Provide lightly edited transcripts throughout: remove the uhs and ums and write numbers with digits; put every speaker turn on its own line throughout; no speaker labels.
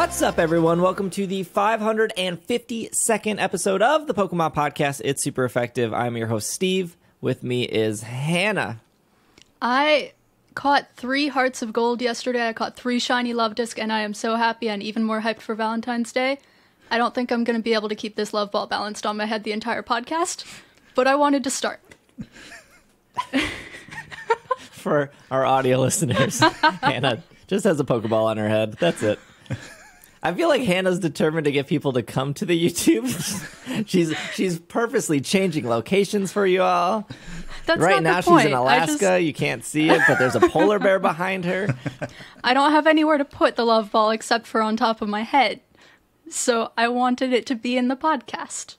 What's up, everyone? Welcome to the 552nd episode of the Pokemon Podcast. It's super effective. I'm your host, Steve. With me is Hannah.
I caught 3 Hearts of Gold yesterday. I caught 3 Shiny Love Disc, and I am so happy and even more hyped for Valentine's Day. I don't think I'm going to be able to keep this love ball balanced on my head the entire podcast, but I wanted to start.
For our audio listeners, Hannah just has a Pokeball on her head. That's it. I feel like Hannah's determined to get people to come to the YouTube. she's purposely changing locations for you all.
That's
right
not
now
the point.
She's in Alaska. You can't see it, but there's a polar bear behind her.
I don't have anywhere to put the love ball except for on top of my head. So I wanted it to be in the podcast.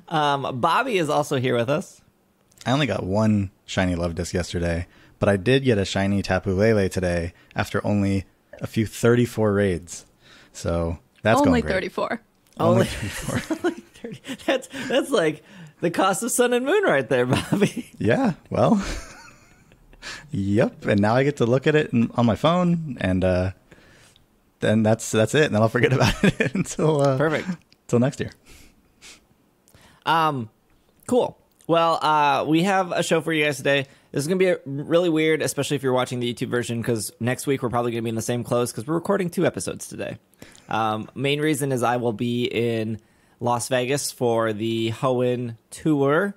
Bobby is also here with us.
I only got 1 Shiny Love Disc yesterday, but I did get a Shiny Tapu Lele today after only a few 34 raids. So that's
only
going great.
34.
Only 34. Only 30. That's like the cost of Sun and Moon right there, Bobby.
Yeah, well, yep. And now I get to look at it on my phone, and then that's it. And then I'll forget about it until
perfect
until next year.
Cool. Well, we have a show for you guys today. This is going to be really weird, especially if you're watching the YouTube version, because next week we're probably going to be in the same clothes because we're recording 2 episodes today. Main reason is I will be in Las Vegas for the Hoenn Tour,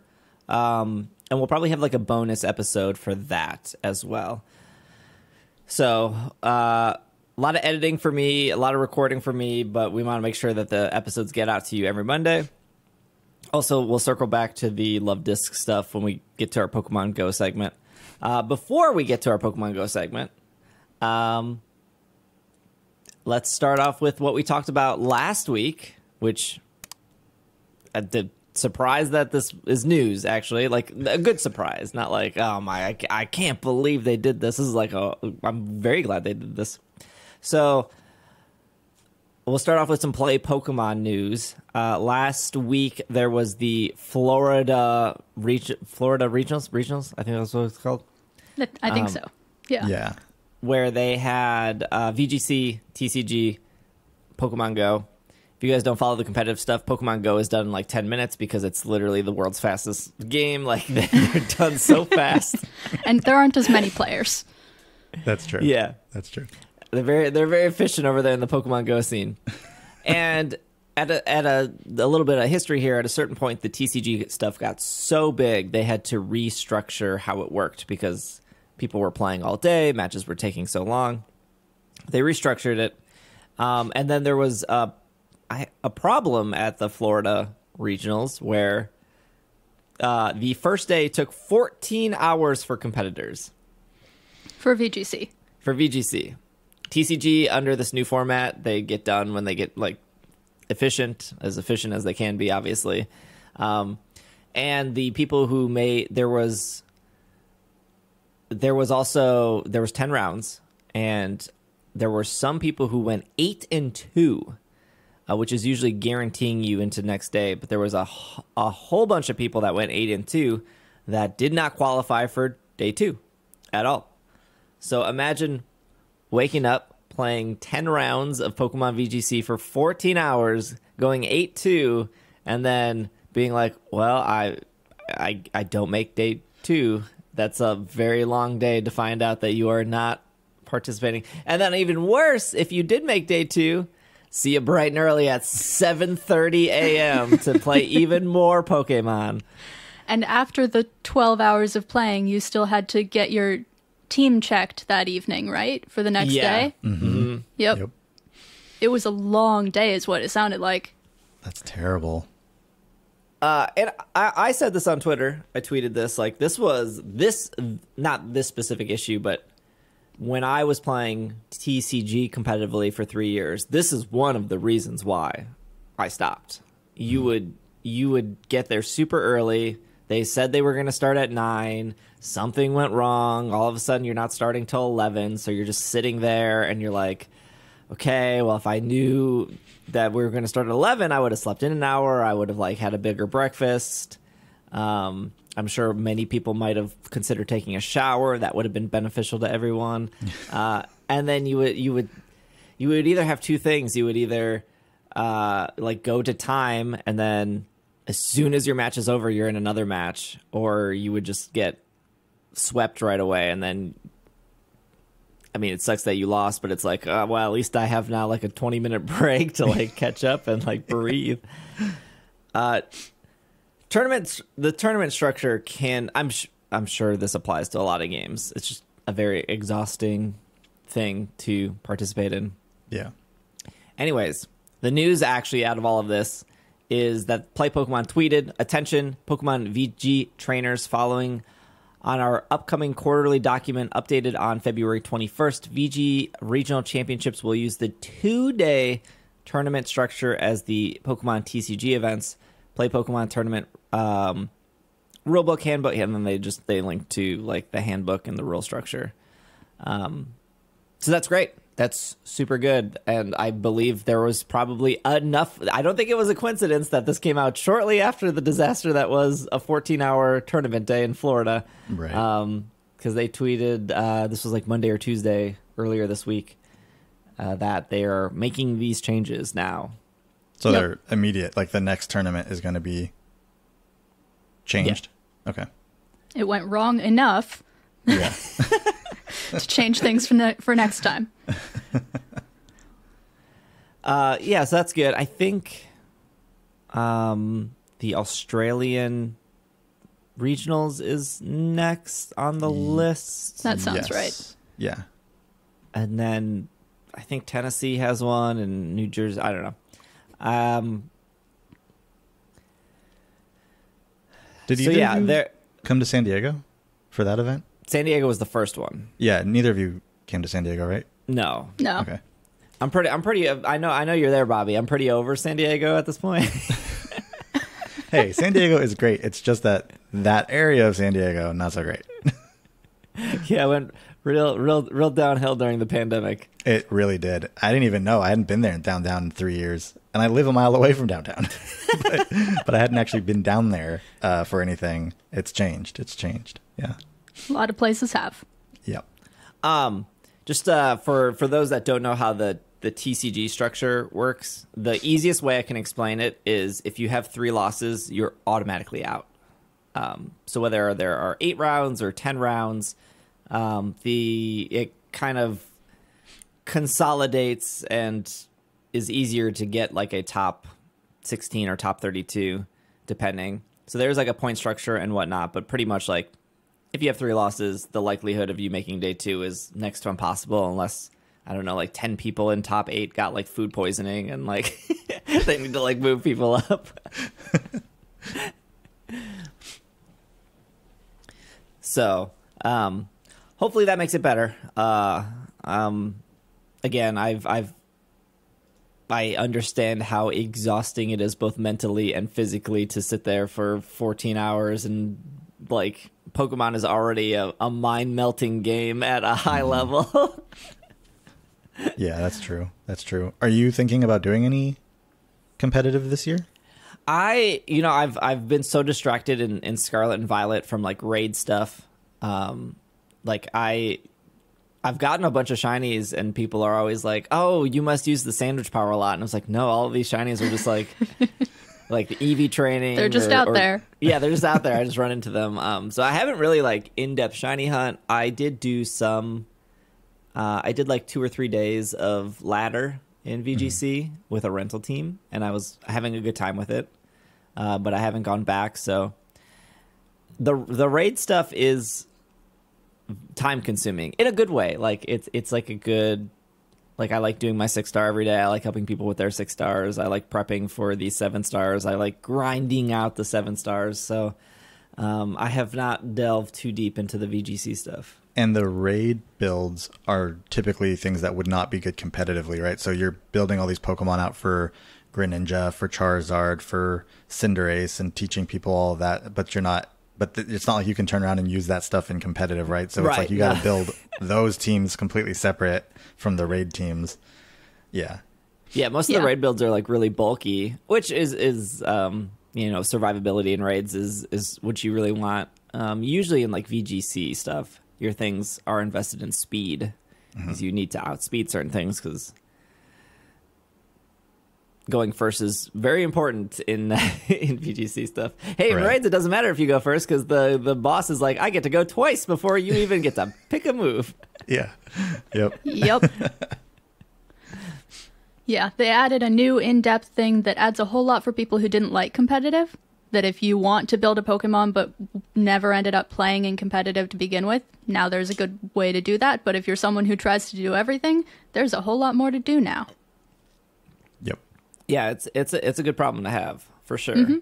and we'll probably have like a bonus episode for that as well. So, a lot of editing for me, a lot of recording for me, but we want to make sure that the episodes get out to you every Monday. Also, we'll circle back to the Love Disc stuff when we get to our Pokemon Go segment. Before we get to our Pokemon Go segment, let's start off with what we talked about last week, which the surprise that this is news, actually. Like, a good surprise, not like, oh my, I can't believe they did this. This is like, I'm very glad they did this. So we'll start off with some Play Pokemon news. Last week, there was the Florida Regionals. I think that's what it's called.
I think so. Yeah.
Yeah.
Where they had VGC, TCG, Pokemon Go. If you guys don't follow the competitive stuff, Pokemon Go is done in like 10 minutes because it's literally the world's fastest game. Like, they're done so fast.
And there aren't as many players.
That's true.
Yeah.
That's true.
They're very efficient over there in the Pokemon Go scene. And at a little bit of history here, at a certain point, the TCG stuff got so big, they had to restructure how it worked because people were playing all day, matches were taking so long. They restructured it. And then there was a problem at the Florida Regionals where the first day took 14 hours for competitors.
For VGC.
For VGC. TCG, under this new format, they get done when they get like efficient as they can be, obviously. And the people who there was 10 rounds, and there were some people who went 8-2, which is usually guaranteeing you into next day. But there was a whole bunch of people that went 8-2 that did not qualify for day 2 at all. So imagine waking up, playing 10 rounds of Pokemon VGC for 14 hours, going 8-2, and then being like, well, I don't make day 2. That's a very long day to find out that you are not participating. And then even worse, if you did make day 2, see you bright and early at 7:30 a.m. to play even more Pokemon.
And after the 12 hours of playing, you still had to get your team checked that evening, right? For the next day?
Mm-hmm.
Yep. It was a long day is what it sounded like.
That's terrible.
And I said this on Twitter. I tweeted this. Like, not this specific issue, but when I was playing TCG competitively for 3 years, this is one of the reasons why I stopped. You would get there super early. They said they were going to start at 9. Something went wrong. All of a sudden, you're not starting till 11. So you're just sitting there, and you're like, okay, well, if I knew that we were going to start at 11, I would have slept in an hour. I would have like had a bigger breakfast. I'm sure many people might have considered taking a shower. That would have been beneficial to everyone. And then you would you would either have two things. You would either like go to time, and then as soon as your match is over, you're in another match, or you would just get swept right away. And then, I mean, it sucks that you lost, but it's like, well, at least I have now like a 20-minute break to like catch up and like breathe. Tournaments, the tournament structure can, I'm sure this applies to a lot of games. It's just a very exhausting thing to participate in.
Yeah.
Anyways, the news actually out of all of this is that Play Pokemon tweeted, "Attention, Pokemon VG trainers, following on our upcoming quarterly document updated on February 21st, VG Regional Championships will use the 2-day tournament structure as the Pokemon TCG events. Play Pokemon tournament rulebook, handbook," and then they link to like the handbook and the rule structure. So that's great. That's super good. And I believe there was probably enough. I don't think it was a coincidence that this came out shortly after the disaster that was a 14-hour tournament day in Florida.
Right.
Because they tweeted, this was like Monday or Tuesday earlier this week, that they are making these changes now.
So they're immediate. Like the next tournament is going to be changed? Yeah. Okay.
It went wrong enough.
Yeah.
To change things for next time.
Yeah, so that's good. I think the Australian regionals is next on the list.
That sounds right.
Yeah.
And then I think Tennessee has one, and New Jersey. I don't know.
Did either of you come to San Diego for that event?
San Diego was the first one.
Yeah, neither of you came to San Diego, right?
No.
Okay.
I'm pretty. I know you're there, Bobby. I'm pretty over San Diego at this point.
Hey, San Diego is great. It's just that area of San Diego not so great.
Yeah, it went real downhill during the pandemic.
It really did. I didn't even know. I hadn't been there in downtown in 3 years, and I live a mile away from downtown. but I hadn't actually been down there for anything. It's changed. Yeah.
A lot of places have.
Yep.
Just for those that don't know how the TCG structure works, the easiest way I can explain it is if you have 3 losses, you're automatically out. So whether there are 8 rounds or 10 rounds, it kind of consolidates and is easier to get like a top 16 or top 32, depending. So there's like a point structure and whatnot, but pretty much like if you have 3 losses, the likelihood of you making day 2 is next to impossible unless, I don't know, like 10 people in top 8 got like food poisoning and like they need to like move people up. So, hopefully that makes it better. Again, I understand how exhausting it is both mentally and physically to sit there for 14 hours and like Pokemon is already a mind-melting game at a high level.
Yeah, that's true. Are you thinking about doing any competitive this year?
I've been so distracted in Scarlet and Violet from like raid stuff. Like I've gotten a bunch of shinies and people are always like, "Oh, you must use the sandwich power a lot." And I was like, "No, all of these shinies are just like like the EV training.
They're just out there."
Yeah, they're just out there. I just run into them. So I haven't really like in-depth shiny hunt. I did do some. I did like 2 or 3 days of ladder in VGC with a rental team, and I was having a good time with it. But I haven't gone back. So the raid stuff is time consuming in a good way. Like it's like a good, like I like doing my 6-star every day. I like helping people with their 6 stars. I like prepping for the 7 stars. I like grinding out the 7 stars. So I have not delved too deep into the VGC stuff.
And the raid builds are typically things that would not be good competitively, right? So you're building all these Pokemon out for Greninja, for Charizard, for Cinderace, and teaching people all of that, but you're not. But it's not like you can turn around and use that stuff in competitive, right? So it's like you got to build those teams completely separate from the raid teams. Yeah.
Yeah, most of the raid builds are like really bulky, which is survivability in raids is what you really want. Usually in like VGC stuff, your things are invested in speed because you need to outspeed certain things because going first is very important in in PGC stuff. Hey, in
Right.
raids, it doesn't matter if you go first because the boss is like, I get to go twice before you even get to pick a move.
Yeah. Yep.
Yep. Yeah, they added a new in-depth thing that adds a whole lot for people who didn't like competitive. That if you want to build a Pokemon but never ended up playing in competitive to begin with, now there's a good way to do that. But if you're someone who tries to do everything, there's a whole lot more to do now.
Yep.
Yeah, it's a good problem to have for sure.
Mm-hmm.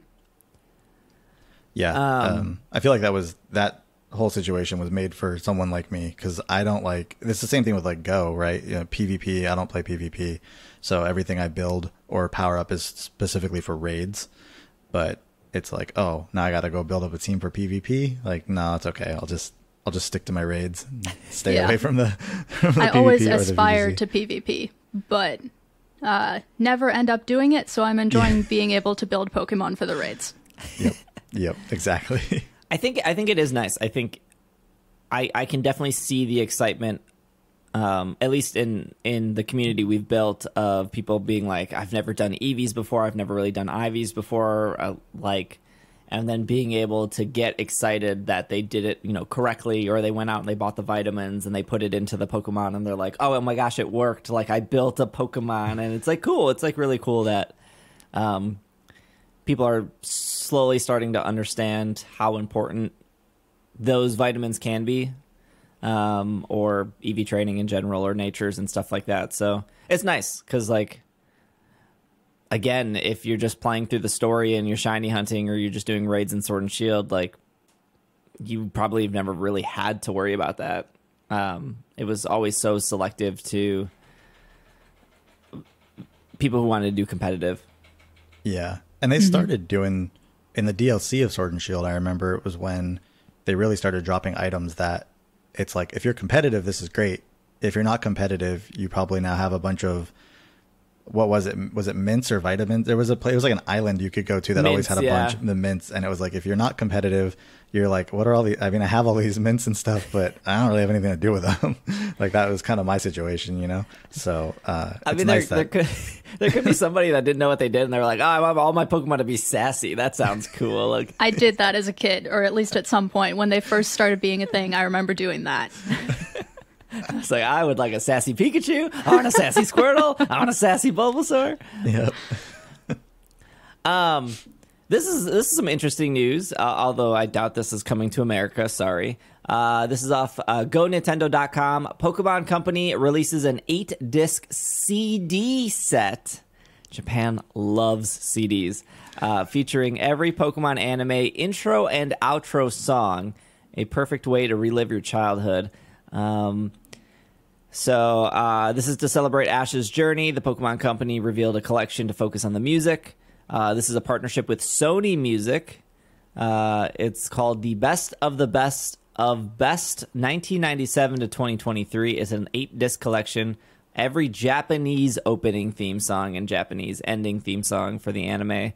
Yeah. I feel like that whole situation was made for someone like me because I don't like. It's the same thing with like Go, right? You know, PvP. I don't play PvP, so everything I build or power up is specifically for raids. But it's like, oh, now I got to go build up a team for PvP. Like, no, it's okay. I'll just stick to my raids and stay
Yeah.
away from the.
I
PvP
always
or the
aspired
VGC.
to PvP, but never end up doing it, so I'm enjoying being able to build Pokemon for the raids.
Yep. Yep. Exactly.
I think it is nice. I think I can definitely see the excitement, at least in the community we've built, of people being like, I've never done EVs before, I've never really done IVs before, and then being able to get excited that they did it, correctly, or they went out and they bought the vitamins and they put it into the Pokemon and they're like, oh my gosh, it worked! Like I built a Pokemon, and it's like cool. It's like really cool that people are slowly starting to understand how important those vitamins can be, or EV training in general, or natures and stuff like that. So it's nice because, like, again, if you're just playing through the story and you're shiny hunting or you're just doing raids in Sword and Shield, like, you probably have never really had to worry about that. It was always so selective to people who wanted to do competitive.
Yeah. And they started doing, in the DLC of Sword and Shield, I remember it was when they really started dropping items that it's like, if you're competitive, this is great. If you're not competitive, you probably now have a bunch of, what was it? Was it mints or vitamins? There was it was like an island you could go to that always
Mints,
had a
yeah.
bunch of the mints. And it was like, if you're not competitive, you're like, what are all these? I mean, I have all these mints and stuff, but I don't really have anything to do with them. Like that was kind of my situation, So,
I mean,
nice
there could be somebody that didn't know what they did, and they were like, "Oh, I want all my Pokemon to be sassy. That sounds cool." Like,
I did that as a kid, or at least at some point when they first started being a thing. I remember doing that.
it's like I would like a sassy Pikachu. I want a sassy Squirtle. I want a sassy Bulbasaur.
Yep.
This is some interesting news, although I doubt this is coming to America. Sorry. This is off GoNintendo.com. Pokemon Company releases an 8-disc CD set. Japan loves CDs. Featuring every Pokemon anime intro and outro song. A perfect way to relive your childhood. So this is to celebrate Ash's journey. The Pokemon Company revealed a collection to focus on the music. This is a partnership with Sony Music. It's called the Best of the Best of Best 1997 to 2023. It's an 8-disc collection. Every Japanese opening theme song and Japanese ending theme song for the anime.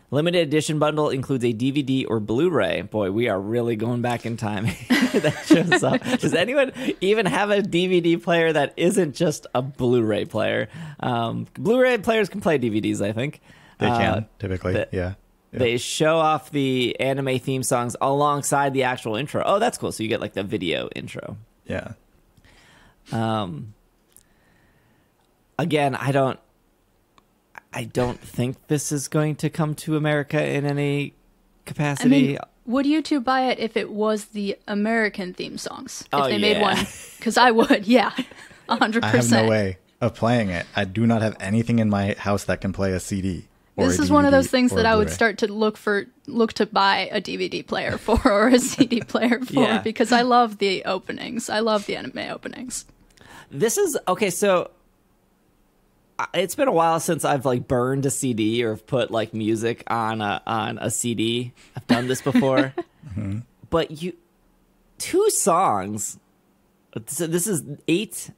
Limited edition bundle includes a DVD or Blu-ray. Boy, we are really going back in time. That shows up. Does anyone even have a DVD player that isn't just a Blu-ray player? Blu-ray players can play DVDs, I think.
They can, typically. Yeah.
They show off the anime theme songs alongside the actual intro. Oh, that's cool. So you get like the video intro.
Yeah.
Again, I don't think this is going to come to America in any capacity.
I mean, would you two buy it if it was the American theme songs? If
Oh,
they made
yeah.
one? Because I would, yeah. 100%.
I have no way of playing it. I do not have anything in my house that can play a CD.
This is one of those things that I would start to look to buy a DVD player for or a CD player for
Yeah.
because I love the openings. I love the anime openings.
This is okay. So it's been a while since I've like burned a CD or put like music on a CD. I've done this before, but two songs. So this is eight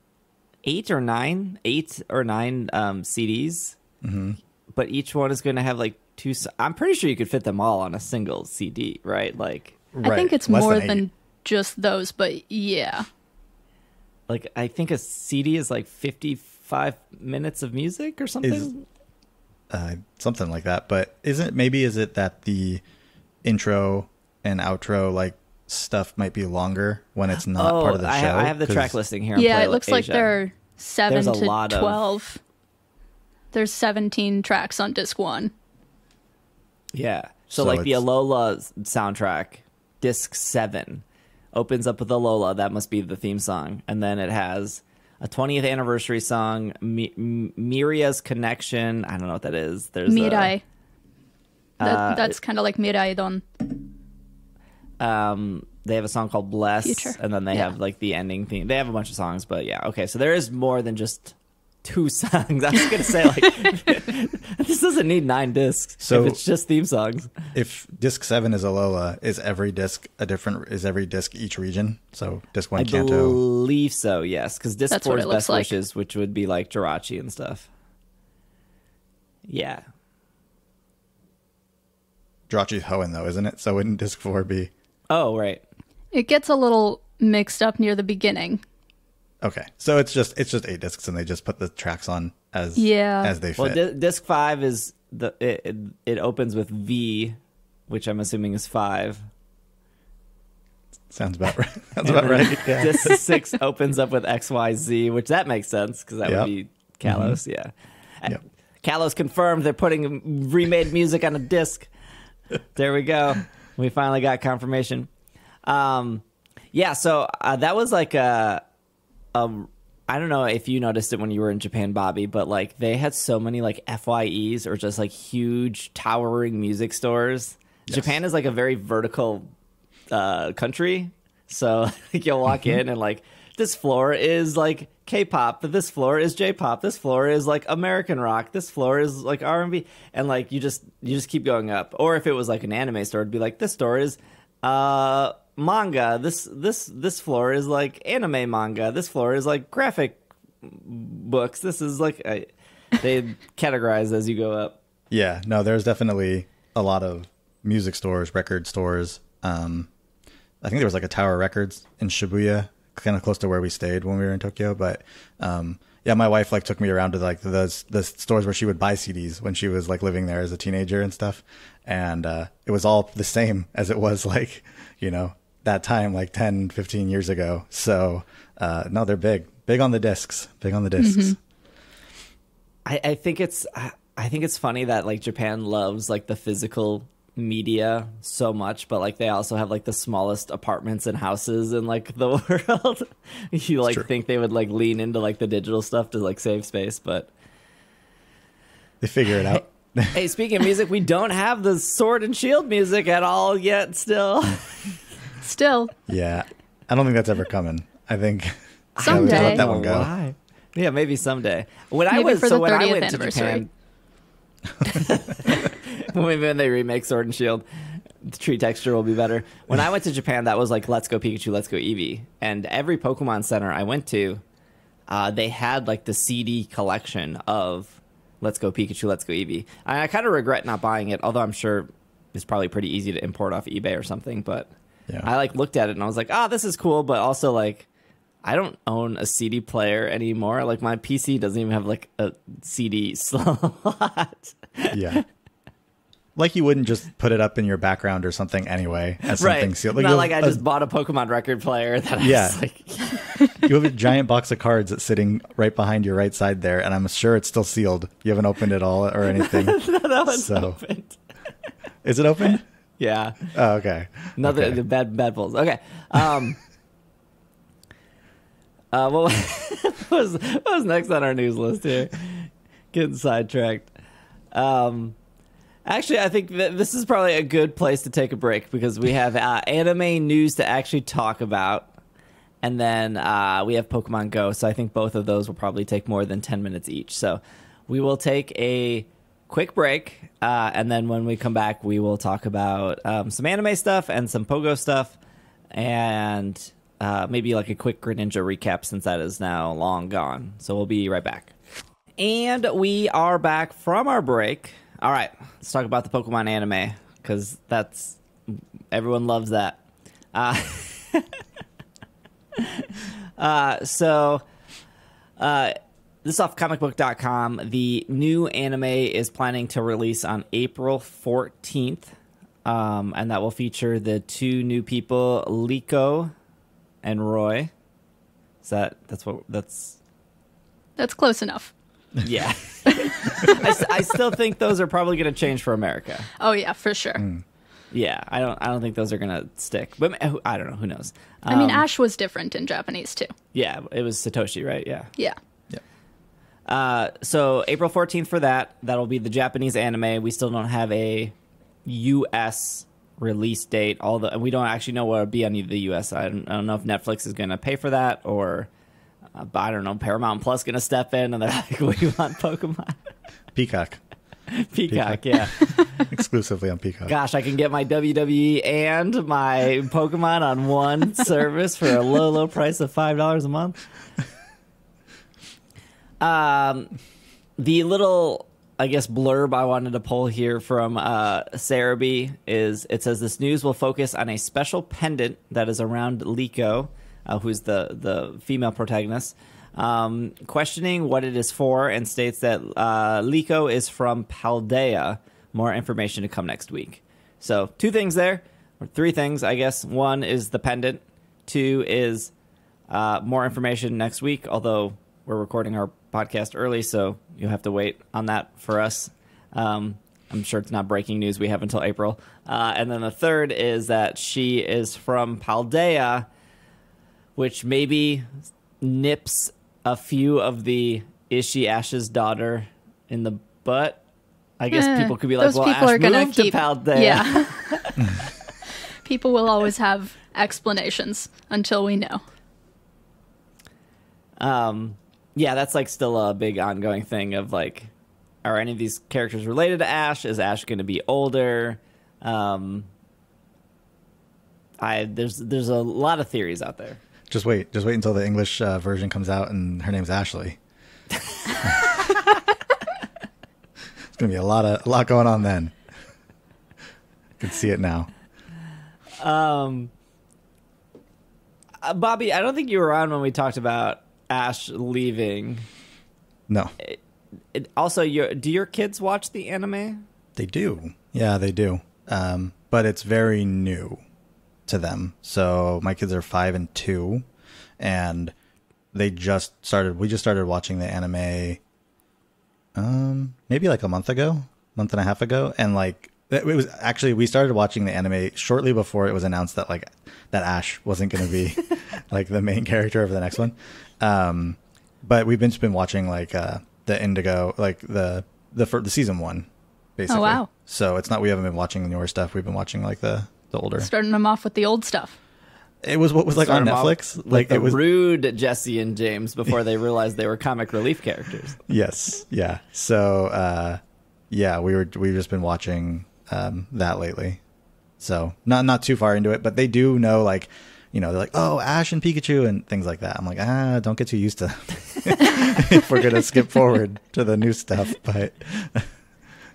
or nine CDs. Mm-hmm. But each one is going to have like two. I'm pretty sure you could fit them all on a single CD, right? Like,
I think it's
Less
more
than
than just those, but yeah.
like I think a CD is like 55 minutes of music or something.
something like that. But is it that the intro and outro like stuff might be longer when it's not part of the show?
I have the track listing here.
Yeah, it looks like there are 7
There's
to
a lot
12. There's 17 tracks on disc 1.
Yeah. So like the Alola soundtrack, disc 7, opens up with Alola. That must be the theme song. And then it has a 20th anniversary song, Miria's Connection. I don't know what that is. There's
Mirai. That's kind of like Mirai Don.
They have a song called Bless,
Future.
and then they have like the ending theme. They have a bunch of songs, but yeah, okay. So there is more than just 2 songs. I was gonna say like this doesn't need 9 discs.
So
if it's just theme songs.
If disc 7 is Alola, is every disc each region? So disc 1
I
Kanto.
believe so, yes, because disc
That's
4
what
is
it looks
Best
like.
Wishes, which would be like Jirachi and stuff. Yeah.
Jirachi's Hoenn though, isn't it? So wouldn't disc 4 be?
Oh, right.
It gets a little mixed up near the beginning.
Okay, so it's just 8 discs, and they just put the tracks on as they fit.
Well, disc 5 is it opens with V, which I'm assuming is 5.
Sounds about right. Sounds about right. Yeah.
Disc 6 opens up with XYZ, which that makes sense because that would be Kalos. Mm-hmm. Yeah.
Yep.
Kalos confirmed they're putting remade music on a disc. There we go. We finally got confirmation. Yeah, so that was like I don't know if you noticed it when you were in Japan, Bobby, but like they had so many like FYEs or just like huge towering music stores. Yes. Japan is like a very vertical country, so like, you'll walk in and like this floor is like K-pop, but this floor is J-pop, this floor is like American rock, this floor is like R&B, and like you just keep going up. Or if it was like an anime store, it'd be like this store is manga, this floor is like anime manga, this floor is like graphic books, this is like they categorize as you go up.
Yeah, no, there's definitely a lot of music stores, record stores. I think there was like a Tower Records in Shibuya, kind of close to where we stayed when we were in Tokyo. But yeah, my wife like took me around to like the stores where she would buy CDs when she was like living there as a teenager and stuff. And it was all the same as it was like, you know, that time, like 10, 15 years ago. So no, they're big on the discs, Mm-hmm.
I think it's funny that like Japan loves like the physical media so much, but like they also have like the smallest apartments and houses in like the world. You like think they would like lean into like the digital stuff to like save space, but
they figure it out.
Hey, speaking of music, we don't have the Sword and Shield music at all yet still.
Yeah, I don't think that's ever coming. I think
someday.
Let that one go.
Why? Yeah, maybe someday. When
maybe
I went
for the 30th
I went
anniversary.
to Japan, maybe when they remake Sword and Shield, the tree texture will be better. When I went to Japan, that was like Let's Go Pikachu, Let's Go Eevee, and every Pokemon Center I went to, they had like the CD collection of Let's Go Pikachu, Let's Go Eevee. I kind of regret not buying it, although I'm sure it's probably pretty easy to import off eBay or something. But yeah. I like looked at it and I was like, this is cool, but also like I don't own a CD player anymore. Like my PC doesn't even have like a CD slot.
Yeah. Like you wouldn't just put it up in your background or something anyway as something sealed.
Like, not like I just bought a Pokemon record player that I was like...
You have a giant box of cards that's sitting right behind your right side there, and I'm sure it's still sealed. You haven't opened it all or anything.
No, that one's opened.
Is it open?
Yeah.
Oh, okay.
The bad pulls. Okay. What was next on our news list here? Getting sidetracked. Actually, I think that this is probably a good place to take a break because we have anime news to actually talk about. And then we have Pokemon Go. So I think both of those will probably take more than 10 minutes each. So we will take a quick break. And then when we come back, we will talk about some anime stuff and some Pogo stuff. And maybe like a quick Greninja recap since that is now long gone. So we'll be right back. And we are back from our break. All right, let's talk about the Pokemon anime because everyone loves that. So this this is off comicbook.com. The new anime is planning to release on April 14th, and that will feature the two new people, Liko and Roy. That's
close enough.
Yeah. I still think those are probably going to change for America.
Oh yeah, for sure.
Yeah, I don't think those are going to stick. But I don't know. Who knows?
I mean, Ash was different in Japanese too.
Yeah, it was Satoshi, right? Yeah.
Yeah.
So April 14th for that. That'll be the Japanese anime. We still don't have a U.S. release date. We don't actually know what it'll be on the U.S. I don't know if Netflix is going to pay for that or, I don't know, Paramount Plus going to step in and they're like, we want Pokemon.
Peacock,
yeah.
Exclusively on Peacock.
Gosh, I can get my WWE and my Pokemon on one service for a low price of $5 a month. The little, I guess, blurb I wanted to pull here from Sarumi is, it says, this news will focus on a special pendant that is around Liko, who's the female protagonist, questioning what it is for, and states that Liko is from Paldea. More information to come next week. So 2 things there, or 3 things, I guess. 1 is the pendant. 2 is more information next week, although we're recording our podcast early, so you'll have to wait on that for us. I'm sure it's not breaking news. We have until April. And then the 3rd is that she is from Paldea, which maybe nips a few of the is she Ash's daughter in the butt. I guess people could be like, well, Ash moved to Paldea.
Yeah. People will always have explanations until we know.
Yeah, that's like still a big ongoing thing of like, are any of these characters related to Ash? Is Ash going to be older? There's a lot of theories out there.
Just wait until the English version comes out and her name's Ashley. It's gonna be a lot going on then. I can see it now.
Bobby, I don't think you were on when we talked about Ash leaving.
No.
Also, do your kids watch the anime?
They do. Yeah, they do. But it's very new to them. So my kids are 5 and 2, and we just started watching the anime maybe like a month and a half ago, and like it was actually, we started watching the anime shortly before it was announced that that Ash wasn't going to be like the main character of the next one. But we've been watching like the Indigo, like the season 1 basically.
Oh wow.
So it's not, we haven't been watching the newer stuff. We've been watching like the older.
Starting them off with the old stuff.
It was what was like on Netflix. Like it was
rude Jesse and James before they realized they were comic relief characters.
Yes. Yeah. So yeah, we've just been watching that lately. So not too far into it, but they do know, like, you know, they're like, oh, Ash and Pikachu and things like that. I'm like, don't get too used to them if we're gonna skip forward to the new stuff. But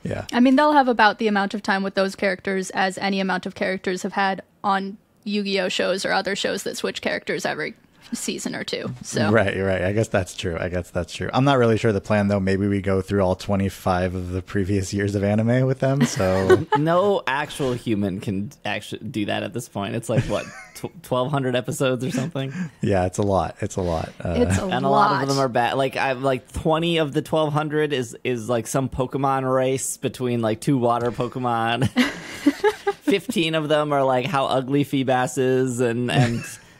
yeah,
I mean, they'll have about the amount of time with those characters as any amount of characters have had on Yu-Gi-Oh shows or other shows that switch characters every season or 2. So
right. I guess that's true. I'm not really sure the plan though. Maybe we go through all 25 of the previous years of anime with them. So
no actual human can actually do that at this point. It's like what, 1,200 episodes or something.
Yeah, it's a lot.
It's a
and a lot of them are bad. Like I've like 20 of the 1,200 is like some Pokemon race between like 2 water Pokemon. 15 of them are like how ugly Feebas is and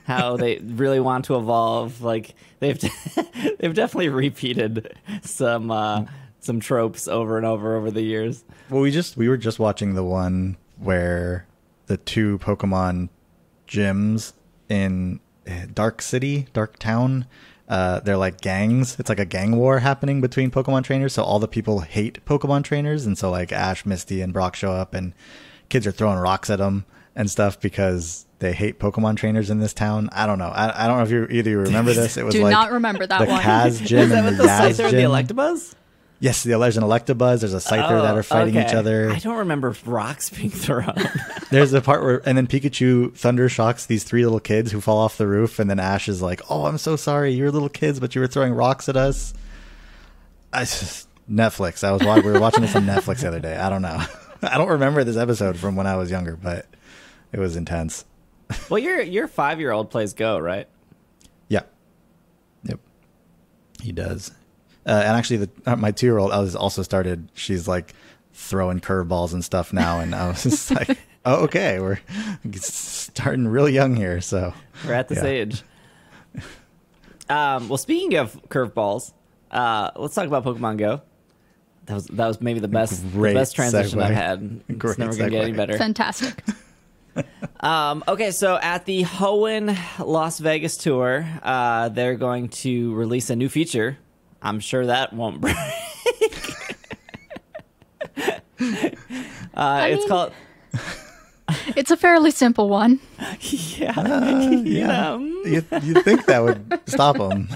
how they really want to evolve. Like they've definitely repeated some tropes over and over the years.
Well, we were just watching the one where the 2 Pokemon gyms in Dark Town, they're like gangs. It's like a gang war happening between Pokemon trainers. So all the people hate Pokemon trainers, and so like Ash, Misty, and Brock show up, and kids are throwing rocks at them and stuff because they hate Pokemon trainers in this town. I don't know. I don't know if you remember this. It was
Do
like
not remember that
the
one.
Kaz gym and the Yaz
Scyther
gym.
and the Electabuzz?
Yes, there's an Electabuzz. There's a Scyther that are fighting each other.
I don't remember rocks being thrown.
There's a part where, and then Pikachu thunder shocks these 3 little kids who fall off the roof, and then Ash is like, "Oh, I'm so sorry. You were little kids, but you were throwing rocks at us." Netflix. We were watching this on Netflix the other day. I don't know. I don't remember this episode from when I was younger, but it was intense.
Well, your 5-year-old plays Go, right?
Yeah. Yep. He does. And actually, my 2-year-old also started. She's like throwing curveballs and stuff now, and I was just like, "Oh, okay, we're starting really young here." So
we're at this age. Well, speaking of curveballs, let's talk about Pokemon Go. That was maybe the best transition I've had. It's never gonna get any better.
Fantastic.
Okay, so at the Hoenn Las Vegas tour, they're going to release a new feature. I'm sure that won't break. It's called.
It's a fairly simple one.
Yeah.
Yeah. You'd think that would stop them.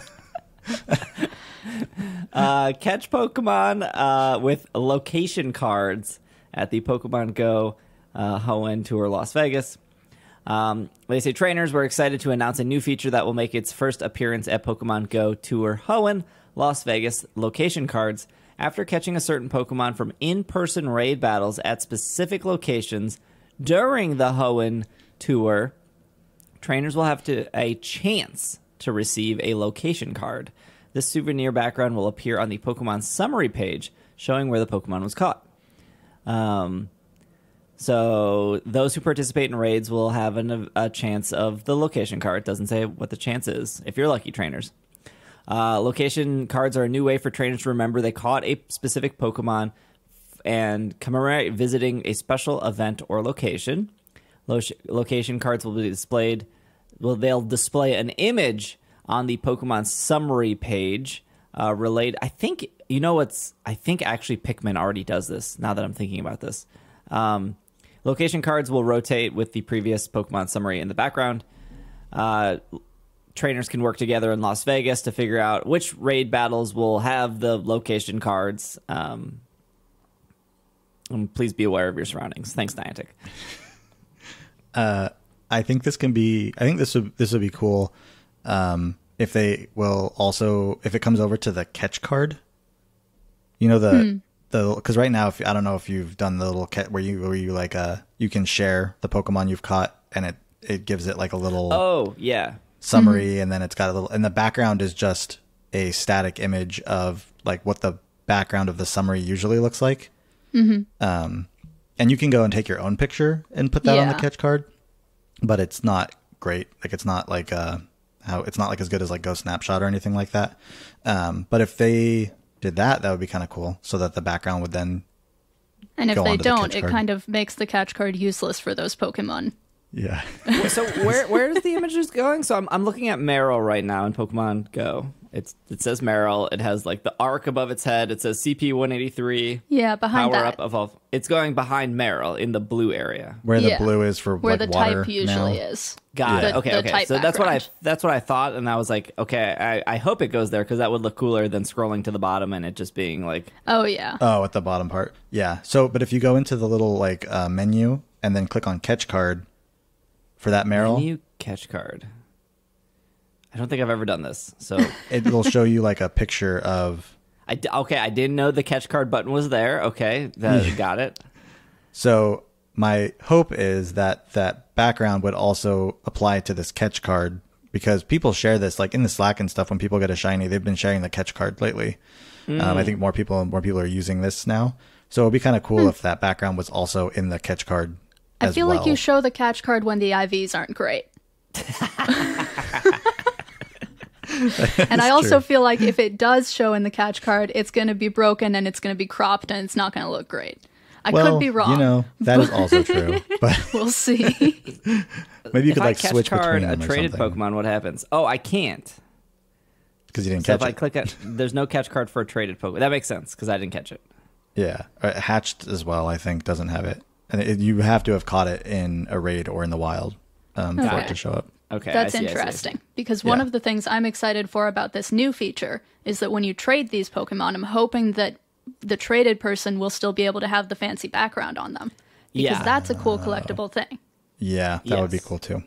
Catch Pokemon with location cards at the Pokemon GO Hoenn Tour Las Vegas. They say trainers were excited to announce a new feature that will make its first appearance at Pokemon GO Tour Hoenn Las Vegas location cards. After catching a certain Pokemon from in-person raid battles at specific locations during the Hoenn Tour, trainers will have a chance to receive a location card. This souvenir background will appear on the Pokemon summary page, showing where the Pokemon was caught. So those who participate in raids will have a chance of the location card. Doesn't say what the chance is, if you're lucky, trainers. Location cards are a new way for trainers to remember they caught a specific Pokemon and commemorate visiting a special event or location. Location cards will be displayed. Well, they'll display an image on the Pokemon summary page. I think actually Pikmin already does this. Now that I'm thinking about this, location cards will rotate with the previous Pokemon summary in the background. Trainers can work together in Las Vegas to figure out which raid battles will have the location cards. And please be aware of your surroundings. Thanks, Niantic.
I think this would be cool. If they will also, if it comes over to the catch card, because right now, I don't know if you've done the little where you like you can share the Pokemon you've caught, and it gives it like a little summary, and then it's got a little, and the background is just a static image of like what the background of the summary usually looks like. And you can go and take your own picture and put that on the catch card, but it's not great. Like it's not like it's not like as good as like Go Snapshot or anything like that. But if they did that would be kind of cool, so that the background would then.
And if they don't, it kind of makes the catch card useless for those Pokemon.
Yeah.
So where is the images going? So I'm looking at Meryl right now in Pokemon Go. It says Meryl. It has like the arc above its head. It says CP 183.
Yeah, behind
power
that.
Up evolve. It's going behind Meryl in the blue area.
Where the blue is for
where
like
the
water
type usually
now.
is.
Got it. Okay. So
background.
that's what I thought, and I was like, okay, I hope it goes there, because that would look cooler than scrolling to the bottom and it just being like.
Oh yeah.
Oh, at the bottom part. Yeah. So, but if you go into the little like menu and then click on catch card for that Meryl.
Menu catch card. I don't think I've ever done this, so
it will show you like a picture of.
I didn't know the catch card button was there. Okay, got it.
So my hope is that background would also apply to this catch card, because people share this like in the Slack and stuff. When people get a shiny, they've been sharing the catch card lately. I think more people are using this now. So it'd be kind of cool if that background was also in the catch card.
I feel like you show the catch card when the IVs aren't great. And I also feel like if it does show in the catch card, it's going to be broken and it's going to be cropped and it's not going to look great. I could be wrong.
That is also true. But
we'll see.
Maybe you could like
catch
switch
card
between them
a traded Pokemon. What happens? Oh, I can't.
Because you didn't
so
catch it.
If I click it, there's no catch card for a traded Pokemon. That makes sense because I didn't catch it.
Yeah. Hatched as well, I think, doesn't have it. And you have to have caught it in a raid or in the wild for it to show up.
Okay,
that's interesting. Because one of the things I'm excited for about this new feature is that when you trade these Pokemon, I'm hoping that the traded person will still be able to have the fancy background on them. Because that's a cool collectible thing.
Yeah, that would be cool too.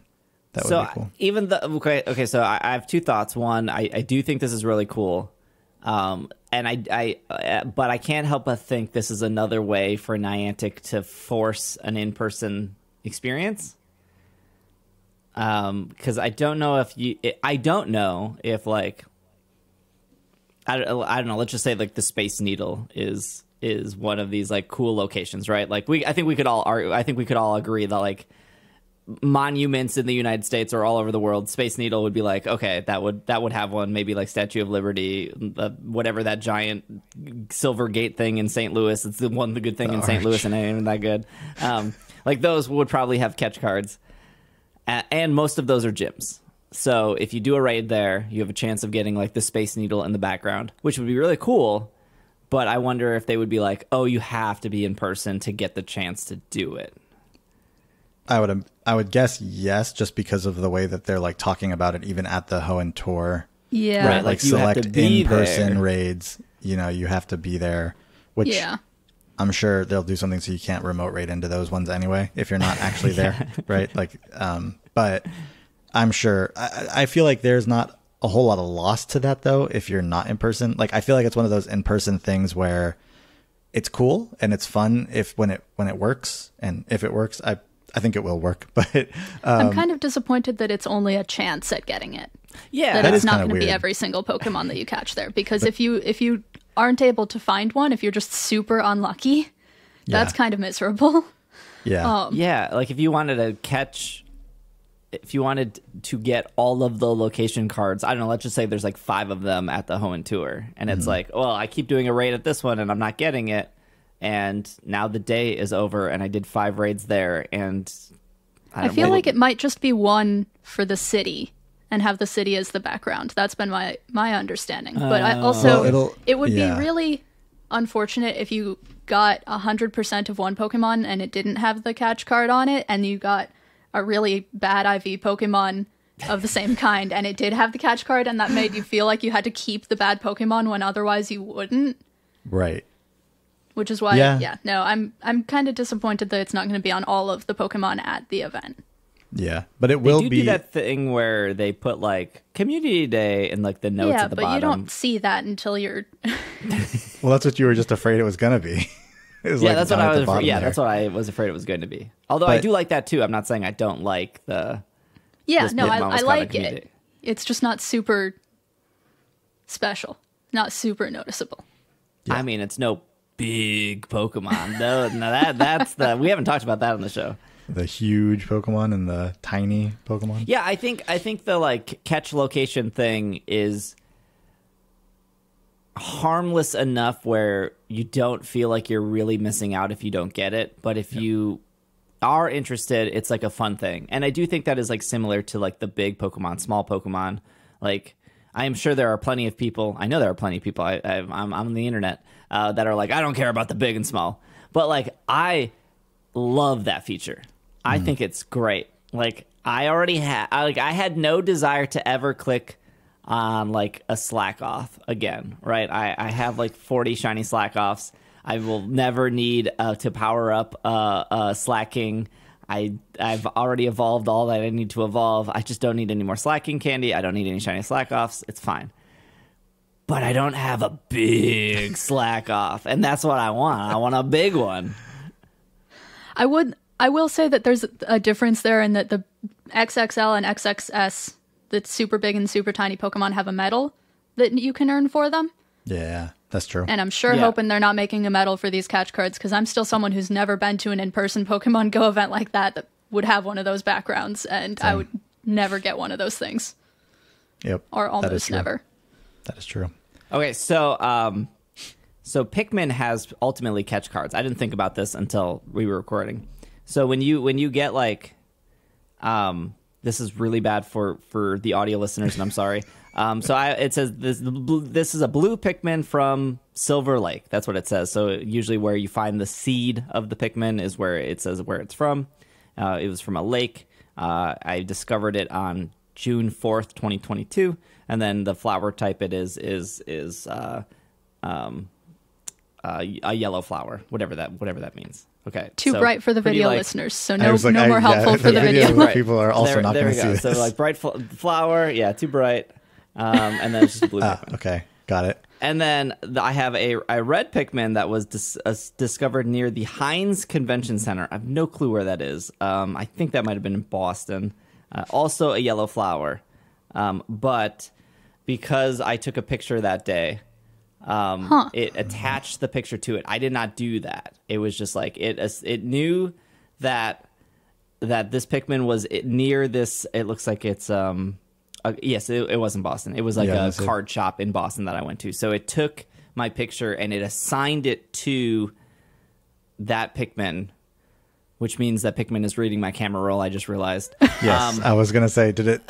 That would be cool.
So I have two thoughts. One, I do think this is really cool. And but I can't help but think this is another way for Niantic to force an in-person experience. Because I don't know if like, I don't know. Let's just say like the Space Needle is one of these like cool locations, right? Like I think we could all agree that like monuments in the United States or all over the world, Space Needle would be like, okay, that would have one. Maybe like Statue of Liberty, whatever that giant Silver Gate thing in St. Louis. It's the good thing in St. Louis, and it ain't even that good. Like those would probably have catch cards, and most of those are gyms. So if you do a raid there, you have a chance of getting like the Space Needle in the background, which would be really cool. But I wonder if they would be like, oh, you have to be in person to get the chance to do it.
I would guess yes, just because of the way that they're like talking about it, even at the Hoenn Tour.
Yeah,
right.
Like select in-person raids. You know, you have to be there. Which I'm sure they'll do something so you can't remote raid into those ones anyway if you're not actually there, right? Like, but I'm sure. I feel like there's not a whole lot of loss to that though if you're not in person. Like, I feel like it's one of those in-person things where it's cool and it's fun when it works, and if it works, I think it will work, but
I'm kind of disappointed that it's only a chance at getting it.
Yeah,
that it's not going to be every single Pokemon that you catch there, because if you aren't able to find one, if you're just super unlucky, that's kind of miserable.
Yeah.
Yeah, like if you wanted to get all of the location cards, I don't know, let's just say there's like 5 of them at the Hoenn Tour, and it's like, well, I keep doing a raid at this one and I'm not getting it. And now the day is over, and I did 5 raids there, and
I feel like it might just be one for the city, and have the city as the background. That's been my understanding. But I also, it would be really unfortunate if you got 100% of one Pokemon and it didn't have the catch card on it, and you got a really bad IV Pokemon of the same kind, and it did have the catch card, and that made you feel like you had to keep the bad Pokemon when otherwise you wouldn't.
Right.
Which is why, I'm kind of disappointed that it's not going to be on all of the Pokemon at the event.
Yeah, but it will
be. They do that thing where they put like Community Day and like the notes at the bottom.
Yeah, but you don't see that until you're.
Well, that's what you were just afraid it was going to be.
That's what I was. That's what I was afraid it was going to be. Although I do like that too. I'm not saying I don't like the.
Yeah, no, I like it. It's just not super special, not super noticeable.
Yeah. I mean, it's no big Pokemon. No, that's the. We haven't talked about that on the show.
The huge Pokemon and the tiny Pokemon.
Yeah, I think the like catch location thing is harmless enough where you don't feel like you're really missing out if you don't get it. But if you are interested, it's like a fun thing. And I do think that is like similar to like the big Pokemon, small Pokemon. Like, I am sure there are plenty of people. I know there are plenty of people. I'm on the internet that are like, I don't care about the big and small. But like, I love that feature. I think it's great. Like, I had no desire to ever click on like a slack off again, right? I have like 40 shiny slack offs. I will never need to power up slacking. I've already evolved all that I need to evolve. I just don't need any more slacking candy. I don't need any shiny slack offs. It's fine. But I don't have a big slack off, and that's what I want. I want a big one.
I will say that there's a difference there in that the XXL and XXS, the super big and super tiny Pokemon, have a medal that you can earn for them.
Yeah, that's true.
And I'm sure hoping they're not making a medal for these catch cards, because I'm still someone who's never been to an in-person Pokemon Go event like that would have one of those backgrounds, and I would never get one of those things.
Yep.
Or almost never.
That is true. Okay,
so Pikmin has ultimately catch cards. I didn't think about this until we were recording. So when you get like, this is really bad for the audio listeners, and I'm sorry. It says this is a blue Pikmin from Silver Lake. That's what it says. So usually where you find the seed of the Pikmin is where it says where it's from. It was from a lake. I discovered it on June 4th, 2022, and then the flower type it is a yellow flower, whatever that means. Okay.
Too bright for the video listeners, so no more helpful for the video.
Right. People are also not going to see this.
So like bright flower, too bright, and then it's just blue.
Okay, Got it.
And then I have a red Pikmin that was discovered near the Heinz Convention Center. I have no clue where that is. I think that might have been in Boston. Also a yellow flower. But because I took a picture that day, it attached the picture to it. I did not do that. It was just like it knew that this Pikmin was near this. It looks like it's yes, it was in Boston. It was like a card shop in Boston that I went to. So it took my picture and it assigned it to that Pikmin, which means that Pikmin is reading my camera roll. I just realized.
Yes, I was gonna say, did it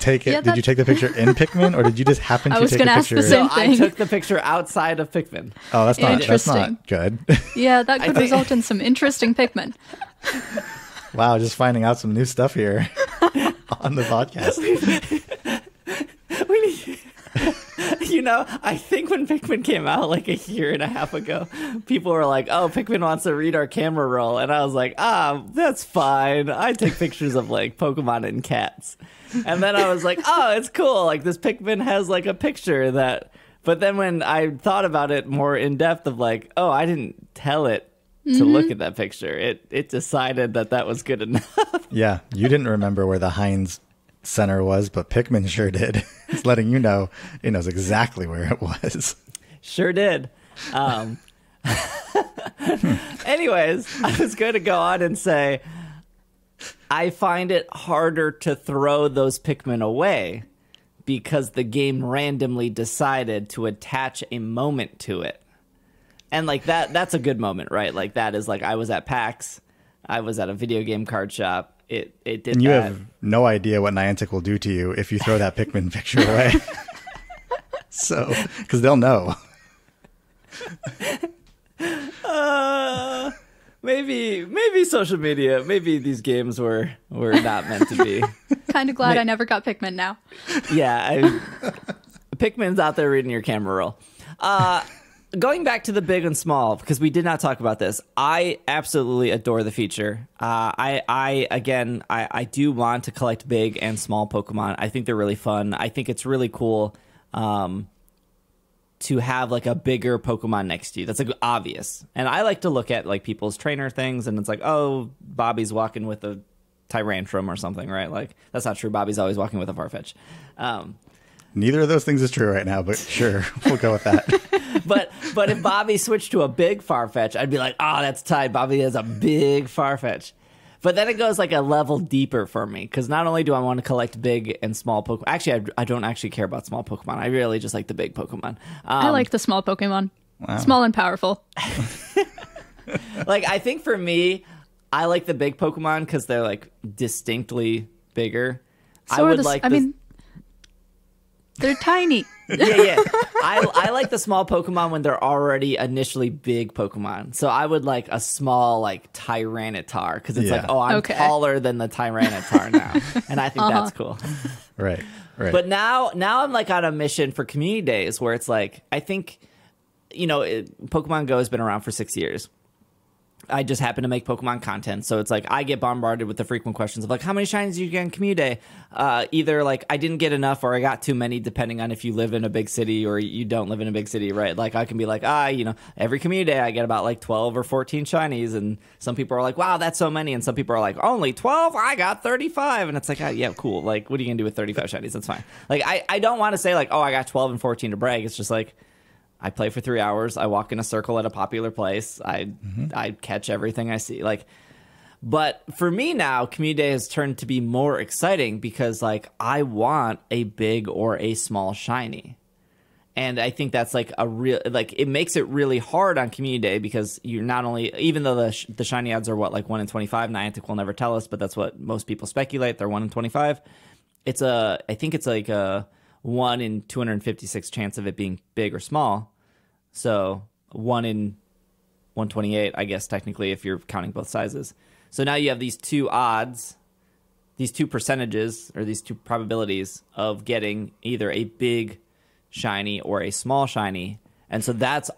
take it? Did you take the picture in Pikmin, or did you just happen to take the picture?
I was gonna ask the same thing.
I took the picture outside of Pikmin.
Oh, that's not good.
Yeah, that could result in some interesting Pikmin.
Wow, just finding out some new stuff here on the podcast.
I think when Pikmin came out like a year and a half ago, people were like, oh, Pikmin wants to read our camera roll. And I was like, that's fine. I take pictures of like Pokemon and cats. And then I was like, oh, it's cool. Like this Pikmin has like a picture that, but then when I thought about it more in depth of like, oh, I didn't tell it to look at that picture. It decided that was good enough.
Yeah, you didn't remember where the Heinz Center was, but Pikmin sure did. It's letting you know it knows exactly where it was.
Sure did. Anyways, I was going to go on and say, I find it harder to throw those Pikmin away because the game randomly decided to attach a moment to it. And like that's a good moment, right? Like that is like I was at PAX, I was at a video game card shop. It did that.
And you have no idea what Niantic will do to you if you throw that Pikmin picture away. So, because they'll know.
Maybe social media, maybe these games were not meant to be.
Kind of glad I never got Pikmin now.
Yeah, Pikmin's out there reading your camera roll. Going back to the big and small, because we did not talk about this, I absolutely adore the feature. I do want to collect big and small Pokemon. I think they're really fun. I think it's really cool to have like a bigger Pokemon next to you. That's like obvious. And I like to look at like people's trainer things, and it's like, oh, Bobby's walking with a Tyrantrum or something, right? Like that's not true. Bobby's always walking with a Farfetch.
Neither of those things is true right now, but sure, we'll go with that.
But if Bobby switched to a big Farfetch, I'd be like, oh, that's tight. Bobby has a big Farfetch. But then it goes like a level deeper for me, because not only do I want to collect big and small Pokemon. Actually, I don't actually care about small Pokemon. I really just like the big Pokemon.
I like the small Pokemon.
Wow.
Small and powerful.
Like, I think for me, I like the big Pokemon because they're like distinctly bigger.
They're tiny.
Yeah. I like the small Pokemon when they're already initially big Pokemon. So I would like a small like Tyranitar, because it's like, oh, I'm taller than the Tyranitar now. And I think that's cool.
Right.
But now I'm like on a mission for community days where it's like, I think, Pokemon Go has been around for 6 years. I just happen to make Pokemon content. So it's like I get bombarded with the frequent questions of like, how many shinies did you get in community day? Either like I didn't get enough or I got too many, depending on if you live in a big city or you don't live in a big city, right? Like I can be like, every community day I get about like 12 or 14 shinies. And some people are like, wow, that's so many. And some people are like, only 12? I got 35. And it's like, yeah, cool. Like, what are you going to do with 35 shinies? That's fine. Like, I don't want to say like, oh, I got 12 and 14 to brag. It's just like, I play for 3 hours. I walk in a circle at a popular place. I catch everything I see. Like, but for me now, community day has turned to be more exciting because like I want a big or a small shiny, and I think that's like a real like it makes it really hard on community day because you're not only, even though the shiny odds are what, like 1 in 25. Niantic will never tell us, but that's what most people speculate. They're 1 in 25. I think it's like a 1 in 256 chance of it being big or small. So 1 in 128, I guess, technically, if you're counting both sizes. So now you have these two odds, these two percentages, or these two probabilities of getting either a big shiny or a small shiny. And so that's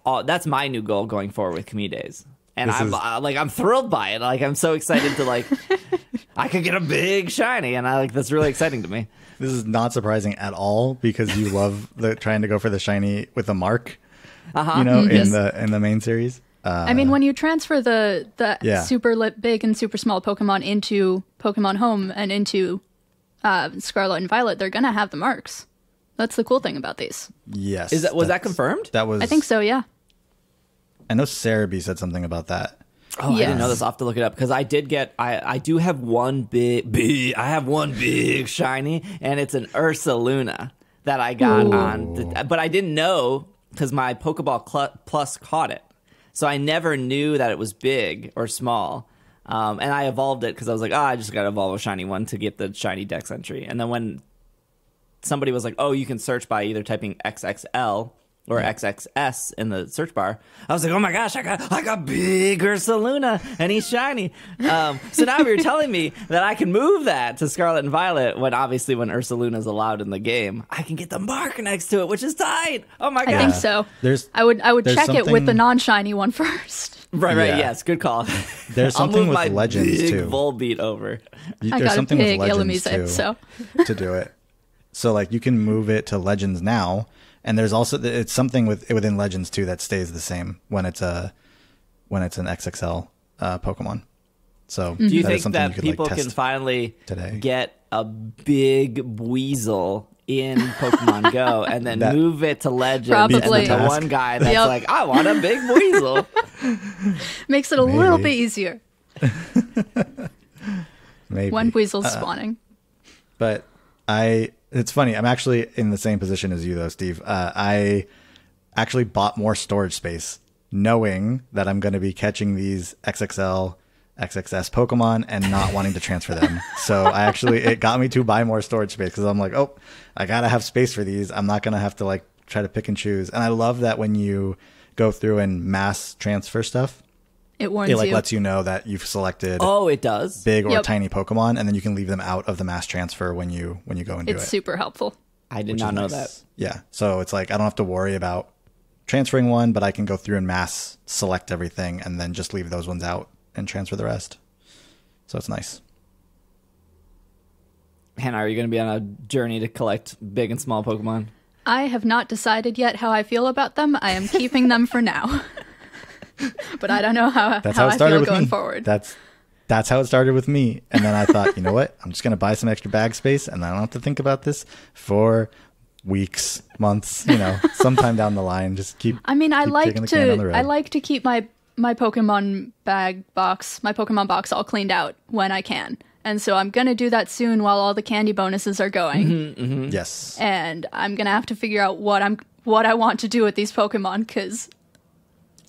my new goal going forward with community days. And I'm thrilled by it. Like, I'm so excited to like, I could get a big shiny, and that's really exciting to me.
This is not surprising at all because you love trying to go for the shiny with a mark, in the main series.
I mean, when you transfer the super big and super small Pokemon into Pokemon Home and into Scarlet and Violet, they're gonna have the marks. That's the cool thing about these.
Yes.
Was that confirmed?
That was.
I think so. Yeah.
I know Sarumi said something about that.
Oh, yes. I didn't know this. I'll have to look it up because I did get. I do have one big. I have one big shiny, and it's an Ursaluna that I got but I didn't know because my Pokeball Plus caught it, so I never knew that it was big or small. And I evolved it because I was like, I just got to evolve a shiny one to get the shiny Dex entry. And then when somebody was like, oh, you can search by either typing XXL or XXS in the search bar, I was like, oh my gosh, I got big Ursaluna and he's shiny. So now you're telling me that I can move that to Scarlet and Violet when Ursaluna is allowed in the game, I can get the mark next to it, which is tight. Oh my gosh.
I think so. I would check it with the non-shiny one first.
Right, yes, good call.
There's something with Legends
big
too.
Volbeat over.
There's something with Legends
too,
to do it. So like you can move it to Legends now. And there's also it's something within Legends too that stays the same when it's an XXL Pokemon. So
do you think that people can finally get a big Weasel in Pokemon Go and then move it to Legends?
Probably.
And then the one guy that's like, I want a big Weasel.
Makes it a little bit easier.
Maybe.
When Weasel's spawning.
But it's funny. I'm actually in the same position as you, though, Steve. I actually bought more storage space, knowing that I'm going to be catching these XXL, XXS Pokemon and not wanting to transfer them. So it got me to buy more storage space because I'm like, oh, I got to have space for these. I'm not going to have to like try to pick and choose. And I love that when you go through and mass transfer stuff,
it warns you.
It lets you know that you've selected.
Oh, it does.
Big or tiny Pokemon, and then you can leave them out of the mass transfer when you go and do it.
It's super helpful.
I did not know that.
Yeah, so it's like I don't have to worry about transferring one, but I can go through and mass select everything, and then just leave those ones out and transfer the rest. So it's nice.
Hannah, are you going to be on a journey to collect big and small Pokemon?
I have not decided yet how I feel about them. I am keeping them for now. But I don't know how I feel going forward.
That's how it started with me. And then I thought, you know what? I'm just going to buy some extra bag space, and I don't have to think about this for weeks, months, sometime down the line. Just keep. I mean,
I like to keep my Pokemon Pokemon box all cleaned out when I can. And so I'm going to do that soon while all the candy bonuses are going.
Mm-hmm, mm-hmm.
Yes.
And I'm going to have to figure out what I want to do with these Pokemon because